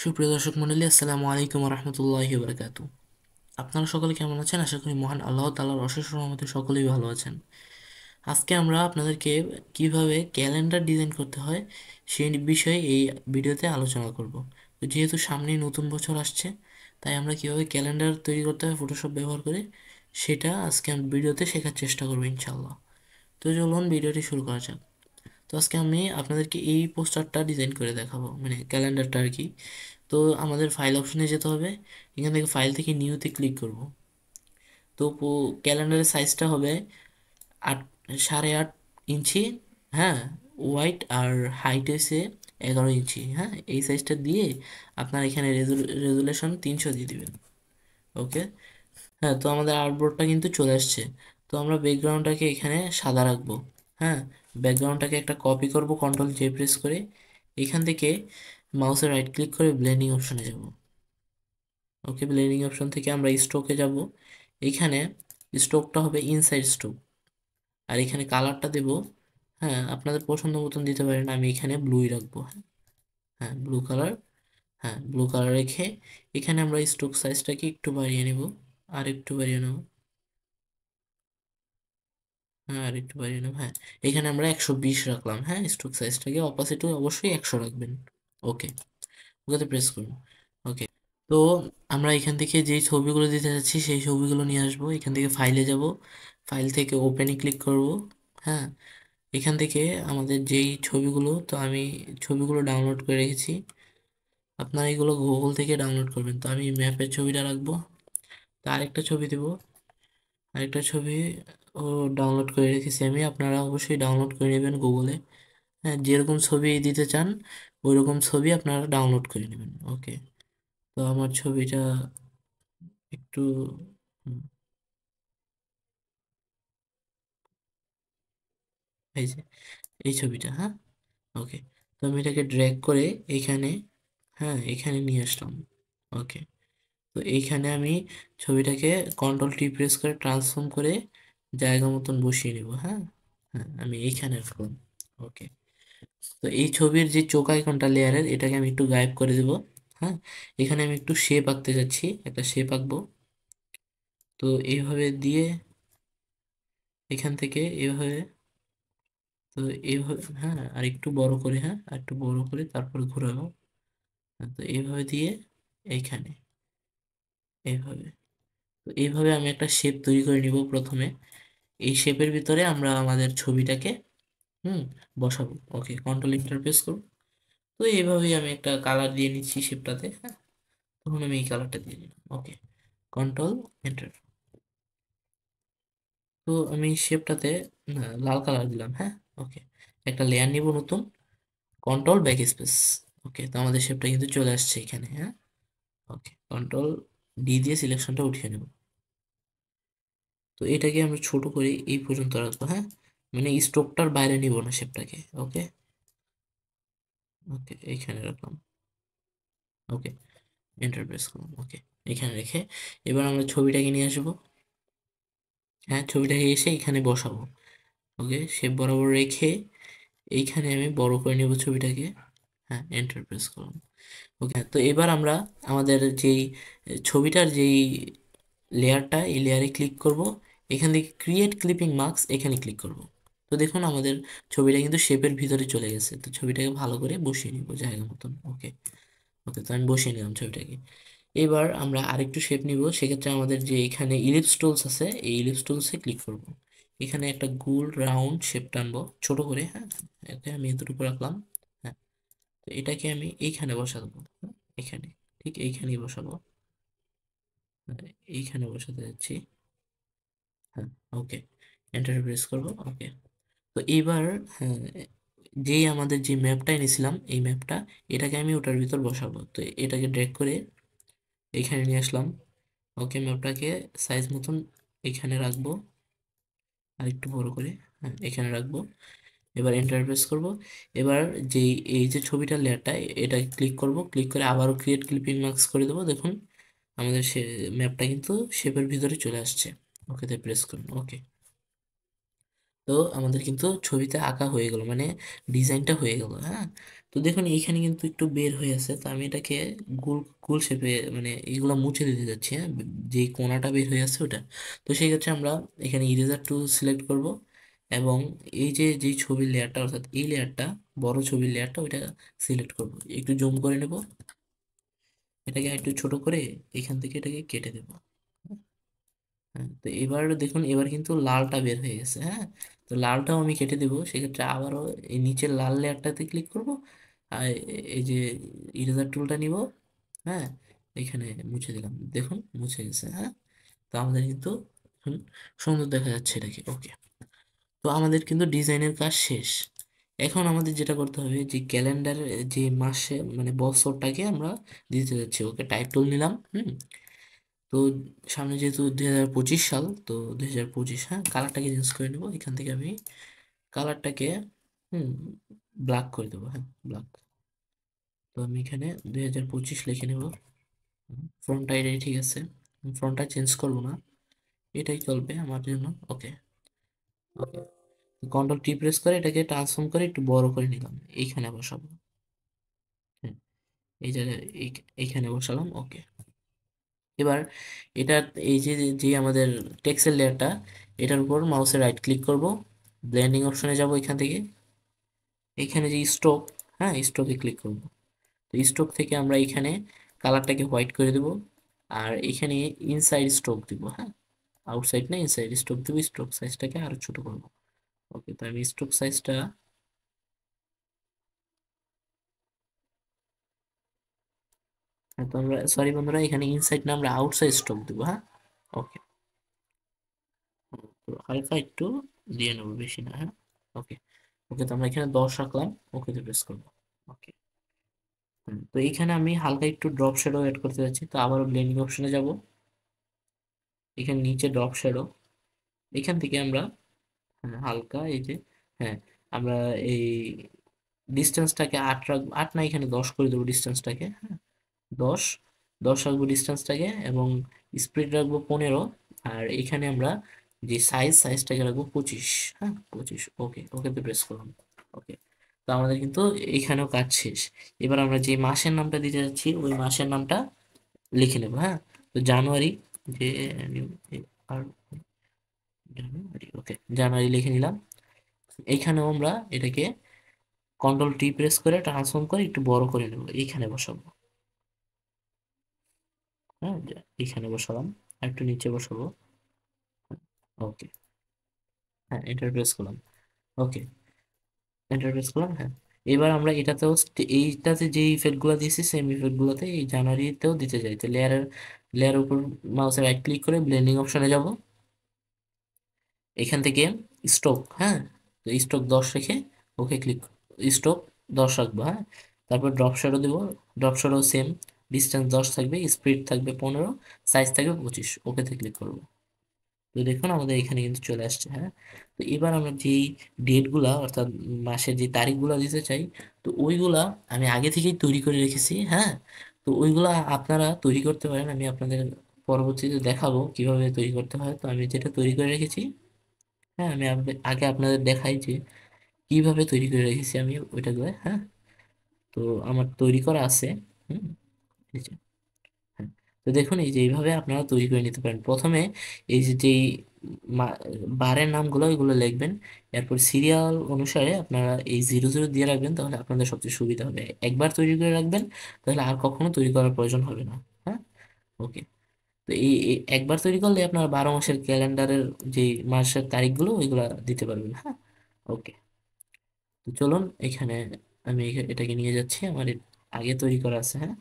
সুপ্রিয় দর্শক মণ্ডলী, আসসালামু আলাইকুম রহমতুল্লাহি বারাকাতু। আপনারা সকলে কেমন আছেন? আশা করি মহান আল্লাহ তাআলার অশেষ রহমতে সকলেই ভালো আছেন। আজকে আমরা আপনাদেরকে কিভাবে ক্যালেন্ডার ডিজাইন করতে হয় সেই বিষয়ে এই ভিডিওতে আলোচনা করব। তো যেহেতু সামনেই নতুন বছর আসছে, তাই আমরা কিভাবে ক্যালেন্ডার তৈরি করতে হয় ফটোশপ ব্যবহার করে সেটা আজকে আমি ভিডিওতে শেখার চেষ্টা করবো ইনশাআল্লাহ। তো চলুন ভিডিওটি শুরু করা যাক। তো আজকে আমি আপনাদেরকে এই পোস্টারটা ডিজাইন করে দেখাবো, মানে ক্যালেন্ডারটা আর কি। তো আমাদের ফাইল অপশনে যেতে হবে, এখান থেকে ফাইল থেকে নিউতে ক্লিক করব। তো ক্যালেন্ডারের সাইজটা হবে 8.5 ইঞ্চি। হ্যাঁ, ওয়াইট আর হাইট হয়েছে 11 ইঞ্চি। হ্যাঁ, এই সাইজটা দিয়ে আপনার এখানে রেজুলেশন 300 দিয়ে দিবেন। ওকে। হ্যাঁ, তো আমাদের আর্টবোর্ডটা কিন্তু চলে আসছে। তো আমরা ব্যাকগ্রাউন্ডটাকে এখানে সাদা রাখবো। হ্যাঁ, ব্যাকগ্রাউন্ডটাকে একটা কপি করব Ctrl+J প্রেস করে। এখান থেকে মাউসের রাইট ক্লিক করে ব্লেন্ডিং অপশনে যাব। ওকে, ব্লেন্ডিং অপশন থেকে আমরা স্ট্রোকে যাব। এখানে স্ট্রোকটা হবে ইনসাইড স্ট্রোক, আর এখানে কালারটা দেব, হ্যাঁ, আপনাদের পছন্দ মতন দিতে পারেন। আমি এখানে ব্লুই রাখবো। হ্যাঁ, ব্লু কালার। হ্যাঁ, ব্লু কালার রেখে এখানে আমরা স্ট্রোক সাইজটাকে একটু বাড়িয়ে নেব, আর একটু বাড়িয়ে নেব। হ্যাঁ, আর একটু বাড়িয়ে নেব। হ্যাঁ, এখানে আমরা 120 রাখলাম। হ্যাঁ, স্ট্রোক সাইজটাকে অপাসিটি অবশ্যই 100 রাখবেন। ওকে, ওকে প্রেস করুন। ওকে। তো আমরা এখান থেকে যেই ছবিগুলো দিতে যাচ্ছি সেই ছবিগুলো নিয়ে আসবো। এখান থেকে ফাইলে যাব, ফাইল থেকে ওপেনে ক্লিক করব। হ্যাঁ, এখান থেকে আমাদের যেই ছবিগুলো, তো আমি ছবিগুলো ডাউনলোড করে রেখেছি। আপনারা এগুলো গুগল থেকে ডাউনলোড করবেন। তো আমি ম্যাপের ছবিটা রাখবো, তো আরেকটা ছবি দেব, আরেকটা ছবি ও ডাউনলোড করে রেখেছি আমি। আপনারা অবশ্যই ডাউনলোড করে নেবেন গুগলে। হ্যাঁ, যেরকম ছবি দিতে চান ওই রকম ছবি আপনারা ডাউনলোড করে নেবেন। ওকে। তো আমার ছবিটা একটু, হুম, এই যে এই ছবিটা। হ্যাঁ, ওকে। তো আমি এটাকে ড্র্যাগ করে এখানে, হ্যাঁ, এখানে নিয়ে আসলাম। ওকে। তো এইখানে আমি ছবিটাকে Ctrl+T প্রেস করে ট্রান্সফর্ম করে জায়গা মতন বসিয়ে নিব। হ্যাঁ, হ্যাঁ, আমি এইখানে রাখলাম। ওকে। তো এই ছবির যে চোখ আইকনটা লেয়ারের, এটাকে আমি একটু গায়েব করে দেব। হ্যাঁ, এখানে আমি একটু শেপ আঁকতে যাচ্ছি, একটা শেপ আঁকবো। তো এইভাবে দিয়ে এখান থেকে এইভাবে, তো এইভাবে, হ্যাঁ, আর একটু বড় করে, হ্যাঁ, আর একটু বড় করে তারপর ঘোরাবো। হ্যাঁ, তো এইভাবে দিয়ে এইখানে এইভাবে, তো এইভাবে আমি একটা শেপ তৈরি করে নিব প্রথমে। এই শেপের ভিতরে আমরা আমাদের ছবিটাকে, হুম, বসাবো। ওকে, কন্ট্রোল ইন্টারফেস করব। তো এইভাবেই আমি একটা কালার দিয়ে নিচ্ছি শেপটাতে। হ্যাঁ, তখন আমি এই কালারটা দিয়ে নিলাম। ওকে, কন্ট্রোল এন্টার। তো আমি শেপটাতে লাল কালার দিলাম। হ্যাঁ, ওকে। একটা লেয়ার নিব নতুন, কন্ট্রোল ব্যাক স্পেস। ওকে, তো আমাদের শেপটা কিন্তু চলে আসছে এখানে। হ্যাঁ, ওকে, Ctrl+D দিয়ে সিলেকশনটা উঠিয়ে নেব। তো এটাকে আমরা ছোট করে এই পর্যন্ত রাখবো। হ্যাঁ, মানে স্ট্রোকটার বাইরে নিব না শেপটাকে। ওকে, ওকে, এইখানে রাখলাম। ওকে, এন্টার প্রেস করলাম। ওকে, এখানে রেখে এবার আমরা ছবিটাকে নিয়ে আসবো। হ্যাঁ, ছবিটাকে এসে এখানে বসাবো। ওকে, শেপ বরাবর রেখে এইখানে আমি বড় করে নেব ছবিটাকে। হ্যাঁ, এন্টার প্রেস করলাম। ওকে, তো এবার আমরা আমাদের যেই ছবিটার যেই লেয়ারটা, এই লেয়ারে ক্লিক করব। এখান থেকে ক্রিয়েট ক্লিপিং মার্কস এখানে ক্লিক করব। তো দেখুন আমাদের ছবিটা কিন্তু শেপের ভিতরে চলে গেছে। তো ছবিটাকে ভালো করে বসিয়ে নিব জায়গা মতন। ওকে, ওকে, তো আমি বসিয়ে নিলাম ছবিটাকে। এবার আমরা আরেকটু শেপ নিব। সেক্ষেত্রে আমাদের যে এখানে ইলিপস টুলস আছে, এই ইলিপস টুলসে ক্লিক করব। এখানে একটা গোল রাউন্ড শেপ টানবো ছোট করে। হ্যাঁ, একে আমি এতটুকু রাখলাম। হ্যাঁ, তো এটাকে আমি এইখানে বসাবো। হ্যাঁ, এখানে, ঠিক এইখানেই বসাবো। হ্যাঁ, এইখানে বসাতে যাচ্ছি। হ্যাঁ, ওকে, এন্টার প্রেস করবো। ওকে। তো এইবার, হ্যাঁ, যেই আমাদের যে ম্যাপটা এনেছিলাম এই ম্যাপটা, এটাকে আমি ওটার ভিতর বসাবো। তো এটাকে ড্র্যাগ করে এইখানে নিয়ে আসলাম। ওকে, ম্যাপটাকে সাইজ মতন এখানে রাখবো, আর একটু বড় করে। হ্যাঁ, এখানে রাখবো। এবার এন্টার প্রেস করব। এবার যেই এই যে ছবিটার লেয়ারটা, এটা ক্লিক করব, ক্লিক করে আবারও ক্রিয়েট ক্লিপিং মার্কস করে দেবো। দেখুন আমাদের সে ম্যাপটা কিন্তু শেপের ভিতরে চলে আসছে। ওকেতে প্রেস করুন। ওকে। তো আমাদের কিন্তু ছবিতে আঁকা হয়ে গেল, মানে ডিজাইনটা হয়ে গেল। হ্যাঁ, তো দেখুন এইখানে কিন্তু একটু বের হয়ে আছে, তো আমি এটাকে গোল গোল শেপে মানে এইগুলা মুছে দিতে যাচ্ছি, হ্যাঁ, যে কোণাটা বের হয়ে আছে ওটা। তো সেই ক্ষেত্রে আমরা এখানে ইরেজার টুল সিলেক্ট করব, এবং এই যে যেই ছবির লেয়ারটা অর্থাৎ এই লেয়ারটা, বড় ছবির লেয়ারটা ওইটা সিলেক্ট করব, একটু জুম করে নেব, এটাকে একটু ছোট করে এখান থেকে এটাকে কেটে দেব। হ্যাঁ, তো এবার দেখুন এবার কিন্তু লালটা বের হয়ে গেছে, হ্যাঁ। তো লালটাও আমি কেটে দেবো, সেক্ষেত্রে আবারও এই নিচের লাল লেয়ারটাতে ক্লিক করব, আর এই যে ইরেজার টুলটা নিব, হ্যাঁ, এখানে মুছে দিলাম, দেখুন মুছে গেছে, হ্যাঁ। তো আমাদের কিন্তু এখন সুন্দর দেখা যাচ্ছে এটাকে, ওকে। তো আমাদের কিন্তু ডিজাইনের কাজ শেষ। এখন আমাদের যেটা করতে হবে, যে ক্যালেন্ডার, যে মাসে মানে বছরটাকে আমরা দিতে যাচ্ছি, ওকে, টাইপ টুল নিলাম, তো সামনে যেহেতু 2025 সাল, তো 2025, হ্যাঁ, কালারটাকে চেঞ্জ করে নেবো এখান থেকে আমি, কালারটাকে হুম ব্ল্যাক করে দেবো, হ্যাঁ, ব্ল্যাক। তো আমি এখানে 2025 লিখে নেব, ফ্রন্টটা এটাই ঠিক আছে, ফ্রন্টটা চেঞ্জ করব না, এটাই চলবে আমার জন্য, ওকে। ওকে, কন্ট্রোল টি প্রেস করে এটাকে ট্রান্সফর্ম করে একটু বড় করে নিলাম, এইখানে বসাবো, হ্যাঁ, এই জায়গায় এইখানে বসালাম, ওকে। এবার এটা, এই যে যে আমাদের টেক্সটের লেয়ারটা, এটার উপর মাউসে রাইট ক্লিক করব, ব্লেন্ডিং অপশনে যাব, এখান থেকে এখানে যে স্ট্রোক, হ্যাঁ, স্ট্রোকে ক্লিক করব। তো স্ট্রোক থেকে আমরা এখানে কালারটাকে হোয়াইট করে দেব, আর এখানে ইনসাইড স্ট্রোক দিব, হ্যাঁ, আউটসাইড না ইনসাইড স্ট্রোক দিব, স্ট্রোক সাইজটাকে আরো ছোট করব, ওকে। তো আমি স্ট্রোক সাইজটা, হ্যাঁ, তো আমরা সরি বন্ধুরা, এখানে ইনসাইড না আমরা আউটসাইড স্ট্রোক দিব, হ্যাঁ, ওকে। তো হালকা একটু দিয়ে নেবো, বেশি না, হ্যাঁ, ওকে। ওকে, তো আমরা এখানে 10 রাখলাম, ওকে তে প্রেস করবো, ওকে। তো এইখানে আমি হালকা একটু ড্রপ শ্যাডো এড করতে যাচ্ছি, তো আবারও ব্লেন্ডিং অপশনে যাব, এখানে নিচে ড্রপ শ্যাডো, এখান থেকে আমরা, হ্যাঁ, হালকা এই যে, হ্যাঁ, আমরা এই ডিস্টেন্সটাকে 8 রাখবো, 8 না, এখানে 10 করে দেবো ডিস্টেন্সটাকে, হ্যাঁ, 10, 10 রাখবো ডিস্টেন্সটাকে, এবং স্পিড রাখবো 15, আর এখানে আমরা যে সাইজটাকে রাখবো 25, হ্যাঁ, 25, ওকে, ওকেতে প্রেস করলাম, ওকে। তো আমাদের কিন্তু এখানেও কাজ শেষ। এবার আমরা যে মাসের নামটা দিতে যাচ্ছি ওই মাসের নামটা লিখে নেবো, হ্যাঁ। তো জানুয়ারি, যে আর জানুয়ারি, ওকে, জানুয়ারি লিখে নিলাম। এইখানেও আমরা এটাকে কন্ট্রোল টি প্রেস করে ট্রান্সফর্ম করে একটু বড় করে নেবো, এইখানে বসাবো, হ্যাঁ, এইখানে বসালাম, আর একটু নিচে বসাবো, ওকে, হ্যাঁ, এন্টার প্রেস করলাম, ওকে, এন্টার প্রেস করলাম, হ্যাঁ। এবার আমরা এটাতেও এইটাতে যে ইফেক্ট গুলো দিয়েছি সেম ইফেক্ট গুলোতে এই জানুয়ারিতেও দিতে চাই, তো লেয়ারের উপর মাউসে রাইট ক্লিক করে ব্লেন্ডিং অপশনে যাব, এখান থেকে স্ট্রোক, হ্যাঁ, তো স্ট্রোক 10 রেখে ওকে ক্লিক, স্ট্রোক 10 রাখবো, হ্যাঁ। তারপর ড্রপ শ্যাডো দেবো, ড্রপ শ্যাডো সেম, ডিস্টেন্স 10 থাকবে, স্পিড থাকবে 15, সাইজ থাকবে 25, ওকেতে ক্লিক করবো। তো দেখুন আমাদের এখানে কিন্তু চলে আসছে, হ্যাঁ। তো এবার আমরা যেই ডেটগুলা অর্থাৎ মাসের যে তারিখগুলা দিতে চাই, তো ওইগুলা আমি আগে থেকেই তৈরি করে রেখেছি, হ্যাঁ। তো ওইগুলা আপনারা তৈরি করতে পারেন, আমি আপনাদের পরবর্তীতে দেখাবো কিভাবে তৈরি করতে হয়। তো আমি যেটা তৈরি করে রেখেছি, হ্যাঁ, আমি আগে আপনাদের দেখাই যে কিভাবে তৈরি করে রেখেছি আমি ওইটাগুলো, হ্যাঁ। তো আমার তৈরি করা আছে, হুম, এই যে, হ্যাঁ। তো দেখুন এই যে এইভাবে আপনারা তৈরি করে নিতে পারেন। প্রথমে এই যে যেই মা- বারের নামগুলো এগুলো লিখবেন, এরপর সিরিয়াল অনুসারে আপনারা এই 00 দিয়ে রাখবেন, তাহলে আপনাদের সবচেয়ে সুবিধা হবে। একবার তৈরি করে রাখবেন, তাহলে আর কখনো তৈরি করার প্রয়োজন হবে না, হ্যাঁ, ওকে। তো এই একবার তৈরি করলে আপনার 12 মাসের ক্যালেন্ডারের যে মাসের তারিখগুলো ওইগুলা দিতে পারবেন, হ্যাঁ, ওকে। তো চলুন এখানে আমি এটাকে নিয়ে যাচ্ছি, আমার আগে তৈরি করা আছে, হ্যাঁ,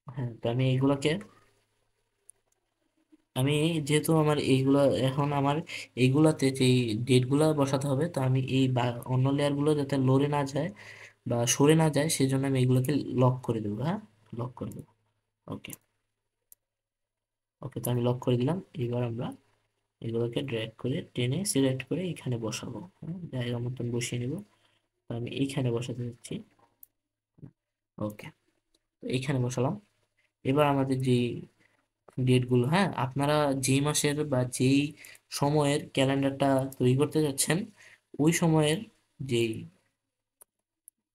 হ্যাঁ। তো আমি এইগুলাকে, আমি যেহেতু আমার এইগুলা এখন আমার এইগুলাতে যে ডেট গুলা বসাতে হবে, তো আমি এই অন্য লেয়ার গুলো যাতে লড়ে না যায় বা সরে না যায় সেজন্য আমি এইগুলোকে লক করে দেবো, হ্যাঁ, লক করে দেবো, ওকে। ওকে, তো আমি লক করে দিলাম। এবার আমরা এগুলোকে ড্র্যাগ করে টেনে সিলেক্ট করে এখানে বসাবো, হ্যাঁ, জায়গা মতন বসিয়ে নিব। তো আমি এইখানে বসাতে যাচ্ছি, ওকে, তো এইখানে বসালাম। এবার আমাদের যে ডেটগুলো, হ্যাঁ, আপনারা যেই মাসের বা যেই সময়ের ক্যালেন্ডারটা তৈরি করতে যাচ্ছেন ওই সময়ের যেই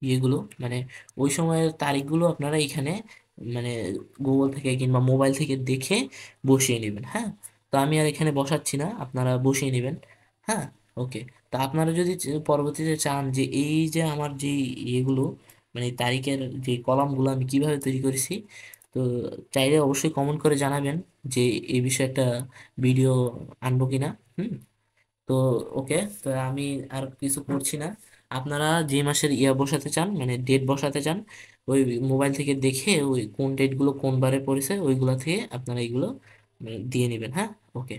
ইয়েগুলো, মানে ওই সময়ের তারিখগুলো আপনারা এখানে মানে গুগল থেকে কিংবা মোবাইল থেকে দেখে বসিয়ে নেবেন। হ্যাঁ, তো আমি আর এখানে বসাচ্ছি না, আপনারা বসিয়ে নেবেন। হ্যাঁ, ওকে। তা আপনারা যদি পরবর্তীতে চান যে এই যে আমার যে ইয়েগুলো, মানে এই তারিখের যে কলামগুলো আমি কিভাবে তৈরি করেছি, তো চাইলে অবশ্যই কমেন্ট করে জানাবেন যে এই বিষয়ে একটা ভিডিও আনবো কিনা। হুম। তো ওকে, তো আমি আর কিছু করছি না। আপনারা যে মাসের ইয়া বসাতে চান, মানে ডেট বসাতে চান, ওই মোবাইল থেকে দেখে ওই কোন ডেট গুলো কোন বারে পড়েছে ওইগুলা থেকে আপনারা এগুলো মানে দিয়ে নেবেন। হ্যাঁ, ওকে।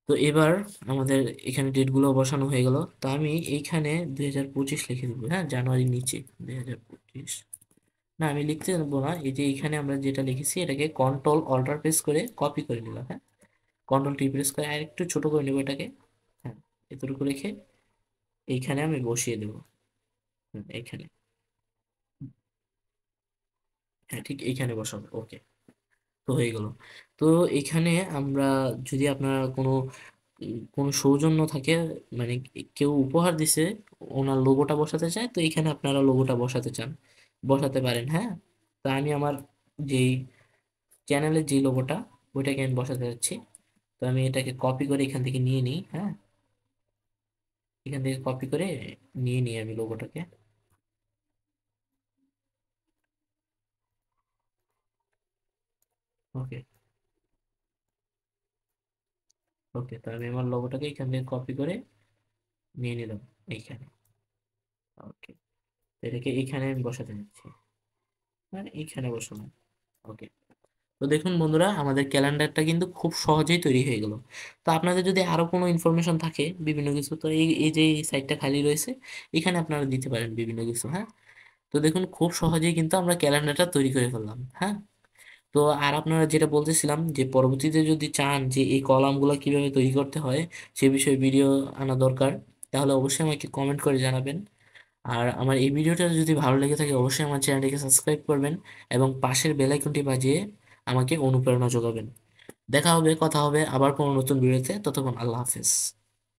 তো এবার আমাদের এখানে ডেট গুলো বসানো হয়ে গেল। তো আমি এইখানে 2025 লিখে দেবো। হ্যাঁ, জানুয়ারির নিচে 2025। না, আমি লিখতে দেবো না, এই যে এখানে আমরা যেটা লিখেছি এটাকে কন্ট্রোল অল্টার প্রেস করে কপি করে নিলাম। হ্যাঁ, কন্ট্রোল টি প্রেস করে আর একটু ছোট করে নেবো এটাকে। হ্যাঁ, এতটুকু রেখে এইখানে আমি বসিয়ে দেবো। এইখানে, হ্যাঁ ঠিক এইখানে বসাবো। ওকে, তো হয়ে গেল। তো এখানে আমরা যদি আপনার কোনো সৌজন্য থাকে, মানে কেউ উপহার দিছে, ওনার লোগোটা বসাতে চায়, তো এখানে আপনারা লোগোটা বসাতে চান বসাতে পারেন। হ্যাঁ, তো আমি আমার যেই চ্যানেলের যে লোগোটা ওইটাকে আমি বসাতে যাচ্ছি। তো আমি এটাকে কপি করে এখান থেকে নিয়ে নিই। হ্যাঁ, এখান থেকে কপি করে নিয়ে নিই আমি লোগোটাকে। ওকে, ওকে, তো আমি আমার লোগোটাকে এখান থেকে কপি করে নিয়ে নিলাম এইখানে। ওকে, এটাকে এইখানে আমি বসাতে যাচ্ছি, মানে এইখানে বসালাম। ওকে, তো দেখুন বন্ধুরা, আমাদের ক্যালেন্ডারটা কিন্তু খুব সহজেই তৈরি হয়ে গেল। তো আপনাদের যদি আরো কোনো ইনফরমেশন থাকে বিভিন্ন কিছু, তো এই এই যে সাইটটা খালি রয়েছে, এখানে আপনারা দিতে পারেন বিভিন্ন কিছু। হ্যাঁ, তো দেখুন খুব সহজেই কিন্তু আমরা ক্যালেন্ডারটা তৈরি করে ফেললাম। হ্যাঁ, তো আর আপনারা যেটা বলতেছিলাম যে পরবর্তীতে যদি চান যে এই কলামগুলো কিভাবে তৈরি করতে হয় সে বিষয়ে ভিডিও আনা দরকার, তাহলে অবশ্যই আমাকে কমেন্ট করে জানাবেন। আর আমার এই ভিডিওটা যদি ভালো লেগে থাকে অবশ্যই আমার চ্যানেলটিকে সাবস্ক্রাইব করবেন এবং পাশের বেল আইকনটি বাজিয়ে আমাকে অনুপ্রেরণা যোগাবেন। দেখা হবে, কথা হবে আবার কোনো নতুন ভিডিওতে। ততক্ষণ আল্লাহ হাফেজ।